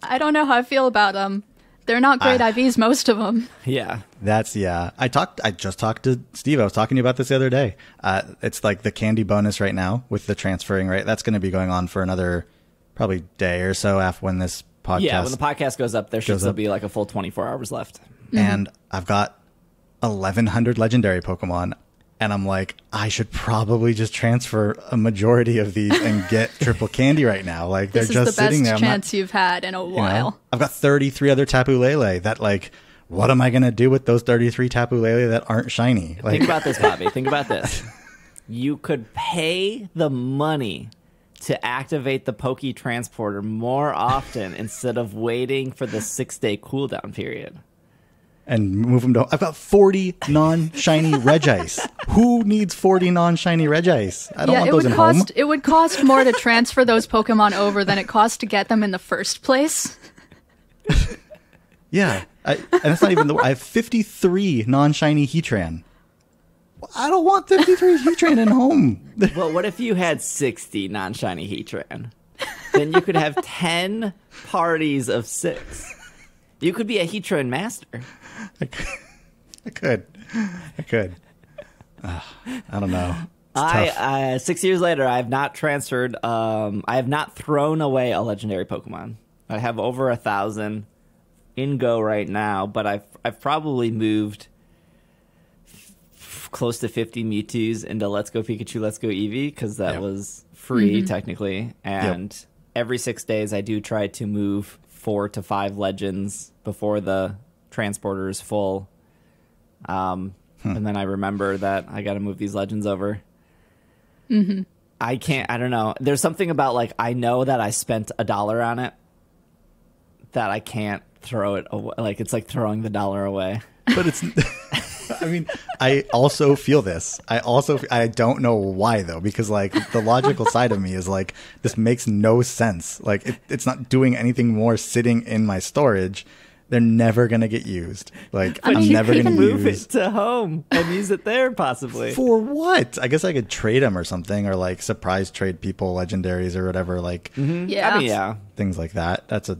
I don't know how I feel about them. They're not great IVs, most of them.
Yeah.
I just talked to Steve. I was talking to you about this the other day. It's like the candy bonus right now with the transferring, right? That's going to be going on for another probably day or so after when this podcast.
Yeah, when the podcast goes up, there should still be like a full 24 hours left.
Mm-hmm.
And I've got 1,100 legendary Pokemon. And I'm like, I should probably just transfer a majority of these and get triple candy right now. Like they're just sitting there.
This is the best chance you've had in a while.
I've got 33 other Tapu Lele that like, what am I going to do with those 33 Tapu Lele that aren't shiny? Like,
think about this, Bobby. Think about this. You could pay the money to activate the Poke Transporter more often instead of waiting for the 6-day cooldown period.
And move them to. I've got 40 non-shiny Regice. Who needs 40 non-shiny Regice? I don't want those in home.
It would cost more to transfer those Pokemon over than it costs to get them in the first place.
Yeah, and that's not even I have 53 non-shiny Heatran. I don't want 53 Heatran in home.
Well, what if you had 60 non-shiny Heatran? Then you could have 10 parties of 6. You could be a Heatran master.
I could. I don't know.
6 years later, I have not transferred. I have not thrown away a legendary Pokemon. I have over 1,000 in Go right now, but I've probably moved close to 50 Mewtwo's into Let's Go Pikachu, Let's Go Eevee because that was free technically, and every 6 days I do try to move 4 to 5 legends before the transporter is full. And then I remember that I got to move these legends over.
Mm-hmm.
I don't know. There's something about, like, I know that I spent $1 on it that I can't throw it away. Like, it's like throwing the $1 away.
But it's, I mean, I also feel this. I don't know why, though, because, like, the logical side of me is like, this makes no sense. Like, it's not doing anything more sitting in my storage. They're never going to get used. Like, I'm never going to
move it to home and use it there, possibly.
For what? I guess I could trade them or something, or like surprise trade people legendaries or whatever. Like,
Yeah.
I mean, yeah.
things like that. That's a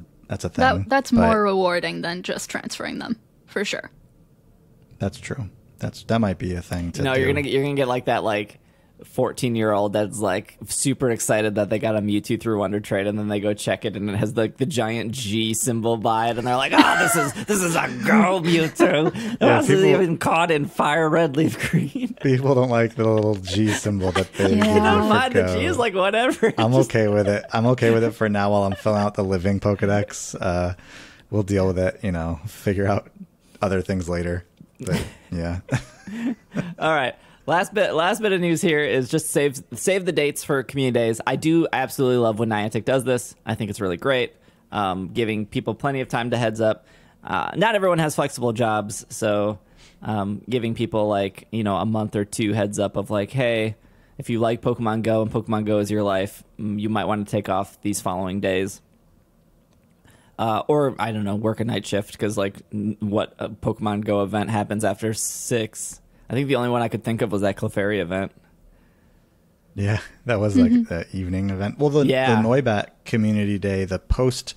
thing.
That's more rewarding than just transferring them, for sure.
That's true. That might be a thing to do.
You're gonna get like that, like, 14-year-old that's like super excited that they got a Mewtwo through Wonder Trade, and then they go check it and it has like the giant G symbol by it, and they're like, "Oh, this is a GO Mewtwo. It wasn't even caught in fire red leaf green."
People don't like the little G symbol that they give you
I don't
for
mind
Go.
the G is like whatever.
I'm okay with it. I'm okay with it for now while I'm filling out the living Pokedex. We'll deal with it. Figure out other things later. But yeah.
All right. Last bit of news here is just save the dates for community days. I do absolutely love when Niantic does this. I think it's really great, giving people plenty of time to heads up. Not everyone has flexible jobs, so giving people like a month or two heads up of like, hey, if you like Pokemon Go and Pokemon Go is your life, you might want to take off these following days. Or I don't know, work a night shift, because like what a Pokemon Go event happens after 6. I think the only one I could think of was that Clefairy event.
Yeah, that was like the evening event. Well, the Noibat Community Day, the post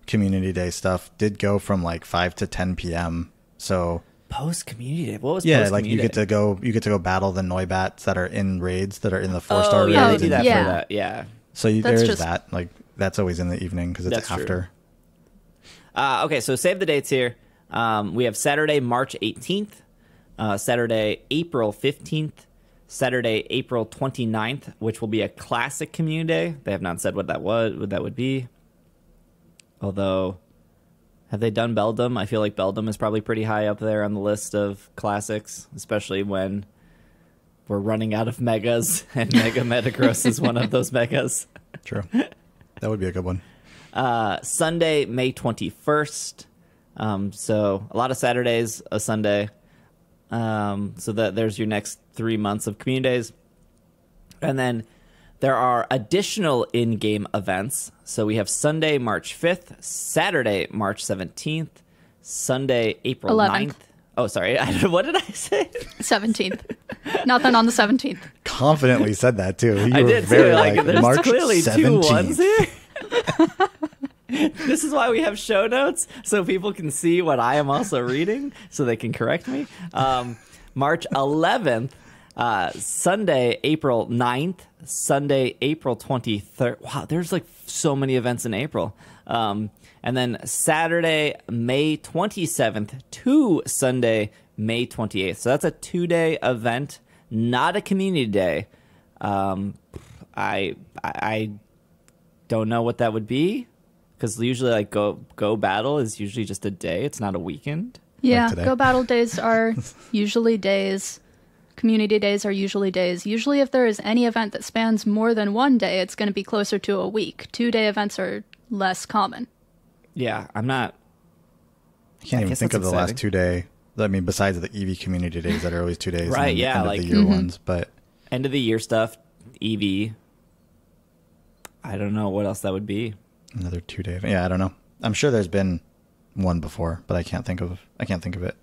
Community Day stuff did go from like 5 to 10 p.m. So
post Community Day, what was
post like you get to go battle the Noibats that are in raids, that are in the 4-star raids.
Yeah, they do that for that. Yeah.
So there is that. Like that's always in the evening because it's after.
Okay, so save the dates here. We have Saturday, March 18th. Saturday, April 15th, Saturday, April 29th, which will be a classic community day. They have not said what that would be. Although, have they done Beldum? I feel like Beldum is probably pretty high up there on the list of classics, especially when we're running out of megas, and Mega Metagross is one of those megas.
True. That would be a good one.
Sunday, May 21st. So a lot of Saturdays, a Sunday. So that there's your next 3 months of community days. And then there are additional in-game events. So we have Sunday, March 5th, Saturday, March 17th, Sunday, April
11th.
9th. Oh, sorry. What did I say?
17th. Nothing on the 17th.
Confidently said that too.
I did
very
too. Like, there's
March
clearly
17th.
2 ones here. This is why we have show notes, so people can see what I am also reading, so they can correct me. March 11th, Sunday, April 9th, Sunday, April 23rd. Wow, there's like so many events in April. And then Saturday, May 27th to Sunday, May 28th. So that's a 2-day event, not a community day. I don't know what that would be. Because usually, like, Go Battle is usually just a day. It's not a weekend.
Yeah,
like
Go Battle days are usually days. Community days are usually days. Usually, if there is any event that spans more than one day, it's going to be closer to a week. 2-day events are less common.
Yeah, I'm not...
I can't even think of the last 2-day. I mean, besides the EV Community Days that are always 2 days.
Right,
and
yeah.
End
like
of the year ones, but...
End of the year stuff, EV. I don't know what else that would be.
Another 2-day. Yeah, I don't know. I'm sure there's been one before, but I can't think of it.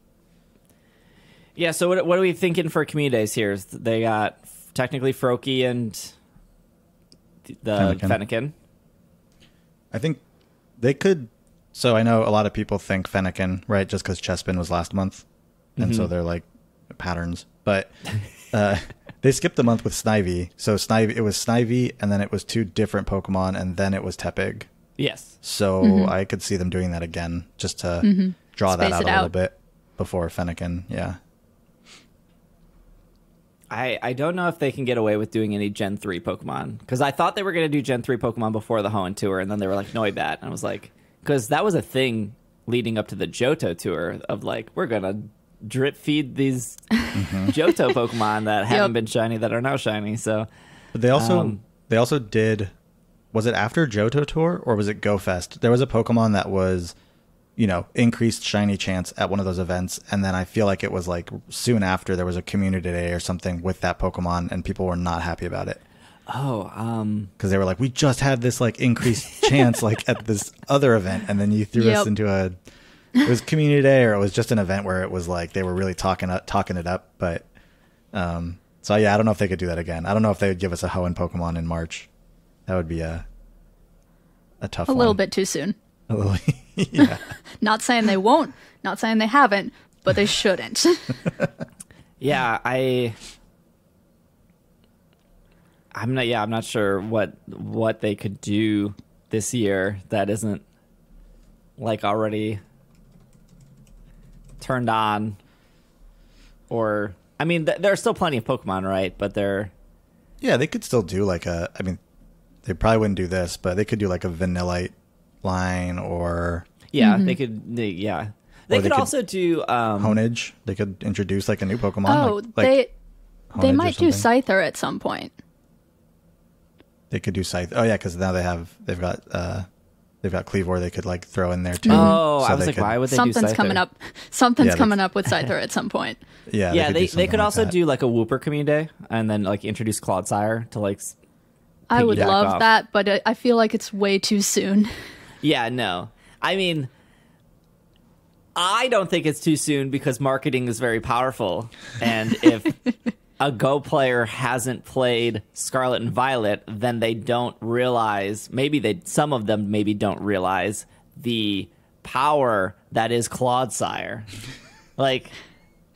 Yeah, so what are we thinking for community days here? They got technically Froakie and the Fennekin.
I think they could. So I know a lot of people think Fennekin, right? Just because Chespin was last month, and so they're like patterns. But they skipped a month with Snivy. So it was Snivy, and then it was 2 different Pokemon, and then it was Tepig.
Yes.
So I could see them doing that again, just to draw that out a little bit before Fennekin. Yeah.
I don't know if they can get away with doing any Gen 3 Pokemon, because I thought they were going to do Gen 3 Pokemon before the Hoenn Tour, and then they were like, Noibat. And I was like, because that was a thing leading up to the Johto tour of like, we're gonna drip feed these Johto Pokemon that haven't been shiny that are now shiny. So,
but they also did. Was it after Johto tour or was it Go Fest? There was a Pokemon that was, increased shiny chance at one of those events, and then I feel like it was like soon after there was a community day or something with that Pokemon, and people were not happy about it. Because they were like, we just had this like increased chance like at this other event, and then you threw us into it was community day, or it was just an event where it was like they were really talking it up. But so yeah, I don't know if they could do that again. I don't know if they would give us a Hoenn Pokemon in March. That would be a tough one.
A little bit too soon.
A little, yeah.
Not saying they won't, not saying they haven't, but they shouldn't.
Yeah, I'm not sure what they could do this year that isn't like already turned on. Or I mean, there are still plenty of Pokemon, right? But
they could still do like they probably wouldn't do this, but they could do like a Vanillite line, or
they could. They could also do
Honedge. They could introduce like a new Pokemon.
Oh, they might do Scyther at some point.
They could do Scyther. Oh yeah, because now they've got Cleavor. They could like throw in there too.
Oh, so I was like, why would they do Scyther?
Something's coming up with Scyther at some point.
Yeah, they could also do like a Wooper community day and then like introduce Clodsire to like.
I would love that, but I feel like it's way too soon.
Yeah, no. I mean, I don't think it's too soon because marketing is very powerful. And if a Go player hasn't played Scarlet and Violet, then they don't realize, some of them maybe don't realize the power that is Clodsire. Like,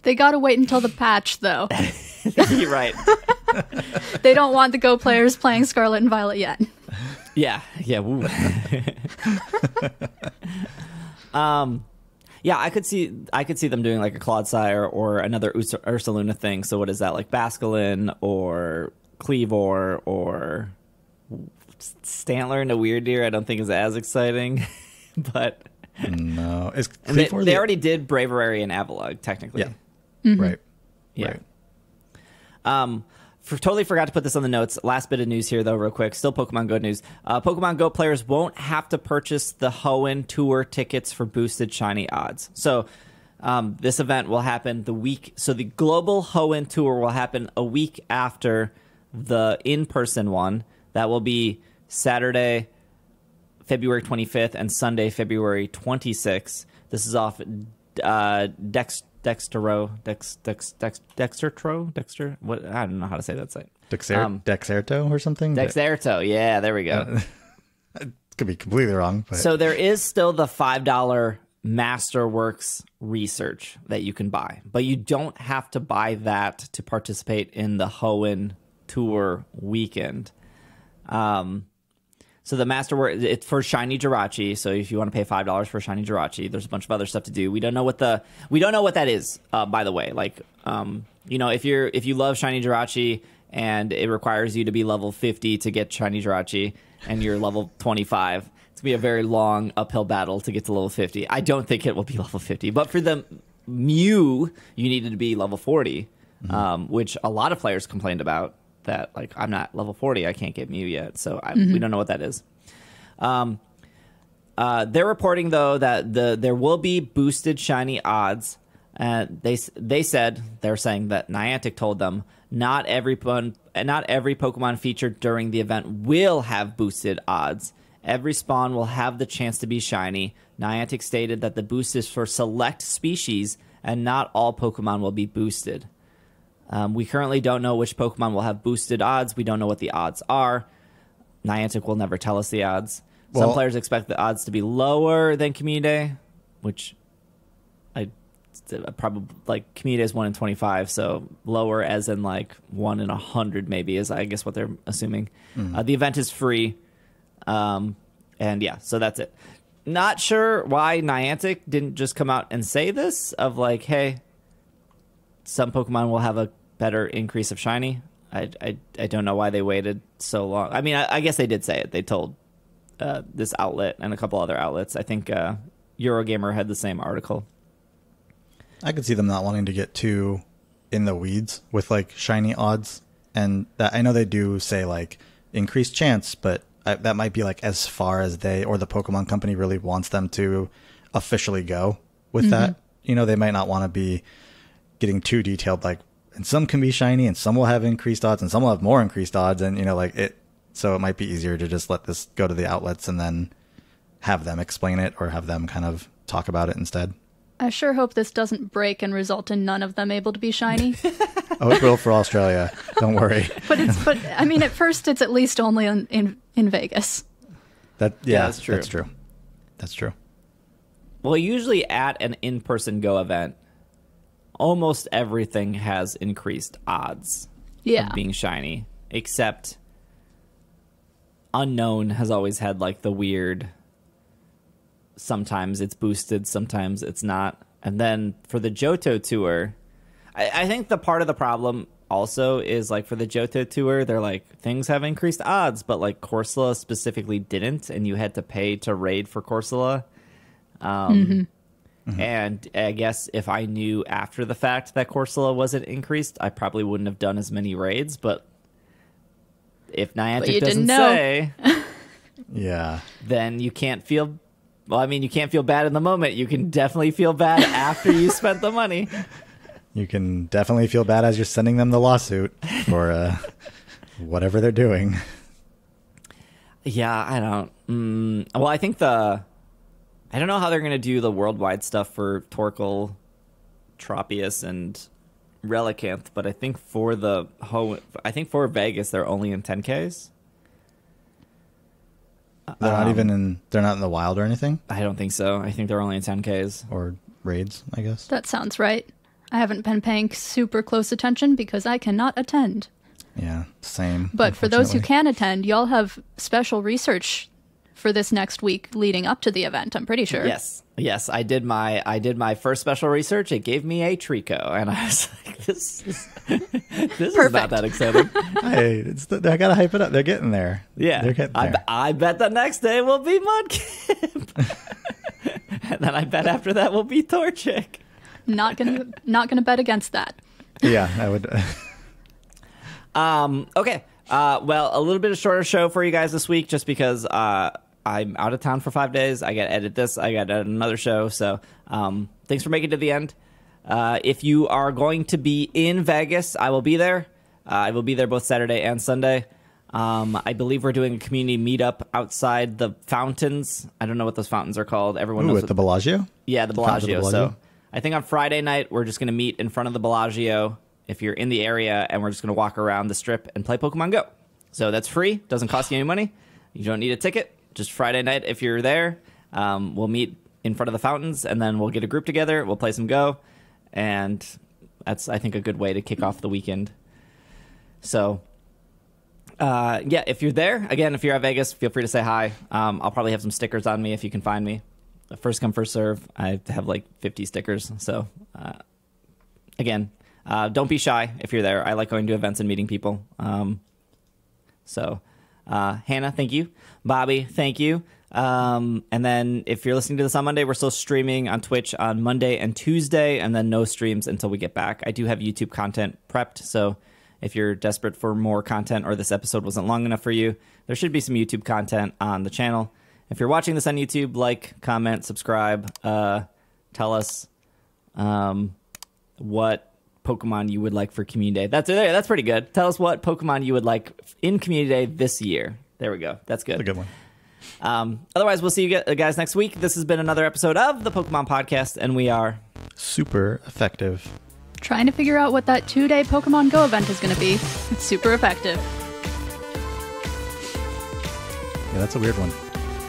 they gotta wait until the patch, though.
You're right.
They don't want the Go players playing Scarlet and Violet yet.
Yeah. Woo. Yeah, I could see them doing like a Clodsire or another Ursaluna thing. So what is that, like Basculin or Cleavor or Stantler and a Weird Deer? I don't think is as exciting, but
no, is
Cleavor they already did Braviary and Avalugg technically.
Yeah, right.
Yeah. Right. Totally forgot to put this on the notes. Last bit of news here, though, real quick. Still Pokemon Go news. Pokemon Go players won't have to purchase the Hoenn Tour tickets for boosted shiny odds. So this event will happen the week. So the global Hoenn Tour will happen a week after the in-person one. That will be Saturday, February 25th, and Sunday, February 26th. This is off Dexter. What? I don't know how to say that site.
Dexerto or something.
Dexerto. Yeah, there we go.
It could be completely wrong. But.
So there is still the $5 Masterworks research that you can buy, but you don't have to buy that to participate in the Hoenn Tour weekend. So the Masterwork, it's for Shiny Jirachi. So if you want to pay $5 for Shiny Jirachi, there's a bunch of other stuff to do. We don't know what that is. By the way, like if you love Shiny Jirachi and it requires you to be level 50 to get Shiny Jirachi, and you're level 25, it's gonna be a very long uphill battle to get to level 50. I don't think it will be level 50, but for the Mew, you needed to be level 40, which a lot of players complained about. That like I'm not level 40, I can't get Mew yet, so we don't know what that is. They're reporting though that there will be boosted shiny odds. They're saying that Niantic told them not every Pokemon featured during the event will have boosted odds. Every spawn will have the chance to be shiny. Niantic stated that the boost is for select species and not all Pokemon will be boosted. We currently don't know which Pokemon will have boosted odds. We don't know what the odds are. Niantic will never tell us the odds. Some players expect the odds to be lower than Community Day, which I probably like. Community Day is 1 in 25, so lower as in like 1 in 100 maybe is I guess what they're assuming. The event is free, and yeah, so that's it. Not sure why Niantic didn't just come out and say this of like, hey, some Pokemon will have a better increase of shiny. I don't know why they waited so long. I mean, I guess they did say it. They told this outlet and a couple other outlets. I think Eurogamer had the same article.
I could see them not wanting to get too in the weeds with like shiny odds, and that I know they do say like increased chance, but that might be like as far as they or the Pokemon company really wants them to officially go with that. You know, they might not want to be getting too detailed, like, and some can be shiny and some will have increased odds and some will have more increased odds, and you know, like it. So it might be easier to just let this go to the outlets and then have them explain it or have them kind of talk about it instead.
I sure hope this doesn't break and result in none of them able to be shiny.
Oh, it will for Australia. Don't worry.
But I mean, at first it's at least only in Vegas.
That's true. That's true.
Well, usually at an in-person Go event, almost everything has increased odds of being shiny, except Unknown has always had like the weird, sometimes it's boosted, sometimes it's not. And then for the Johto Tour, I think the part of the problem also is like for the Johto Tour, they're like, things have increased odds, but like Corsola specifically didn't, and you had to pay to raid for Corsola. And I guess if I knew after the fact that Corsola wasn't increased, I probably wouldn't have done as many raids, but if Niantic doesn't say, then you can't feel. Well, I mean, you can't feel bad in the moment. You can definitely feel bad after you spent the money.
You can definitely feel bad as you're sending them the lawsuit for whatever they're doing.
Yeah, I don't. Well, I think I don't know how they're going to do the worldwide stuff for Torkoal, Tropius, and Relicanth, but I think for Vegas they're only in 10Ks.
They're not even in. They're not in the wild or anything.
I don't think so. I think they're only in 10Ks
or raids, I guess.
That sounds right. I haven't been paying super close attention because I cannot attend.
Yeah, same.
But for those who can attend, y'all have special research for this next week leading up to the event, I'm pretty sure.
Yes, I did my first special research. It gave me a Trico, and I was like, this is not that exciting.
Hey, I gotta hype it up. They're getting there.
Yeah,
they're getting there.
I bet the next day will be Mudkip, and then I bet after that will be Torchic.
Not gonna bet against that.
Yeah, I would.
Okay. Well, a little bit of shorter show for you guys this week, just because I'm out of town for 5 days. I got to edit this. I got to edit another show. So thanks for making it to the end. If you are going to be in Vegas, I will be there. I will be there both Saturday and Sunday. I believe we're doing a community meetup outside the fountains. I don't know what those fountains are called. Everyone knows.
At the Bellagio?
Yeah, the Bellagio. So I think on Friday night, we're just going to meet in front of the Bellagio if you're in the area, and we're just going to walk around the strip and play Pokemon Go. So that's free. Doesn't cost you any money. You don't need a ticket. Just Friday night, if you're there, we'll meet in front of the fountains, and then we'll get a group together. We'll play some Go, and that's, I think, a good way to kick off the weekend. So, yeah, if you're there, again, if you're at Vegas, feel free to say hi. I'll probably have some stickers on me if you can find me. First come, first serve. I have like 50 stickers. So, again, don't be shy if you're there. I like going to events and meeting people. Hannah, thank you. Bobby, thank you. And then if you're listening to this on Monday, we're still streaming on Twitch on Monday and Tuesday, and then no streams until we get back. I do have YouTube content prepped, so if you're desperate for more content or this episode wasn't long enough for you, there should be some YouTube content on the channel. If you're watching this on YouTube, like, comment, subscribe, tell us what Pokemon you would like for Community Day. That's pretty good. Tell us what Pokemon you would like in Community Day this year. There we go. That's good.
That's a good one.
Otherwise, we'll see you guys next week. This has been another episode of the Pokemon Podcast, and we are
super effective.
Trying to figure out what that 2-day Pokemon Go event is going to be. It's super effective.
Yeah, that's a weird one.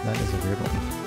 That is a weird one.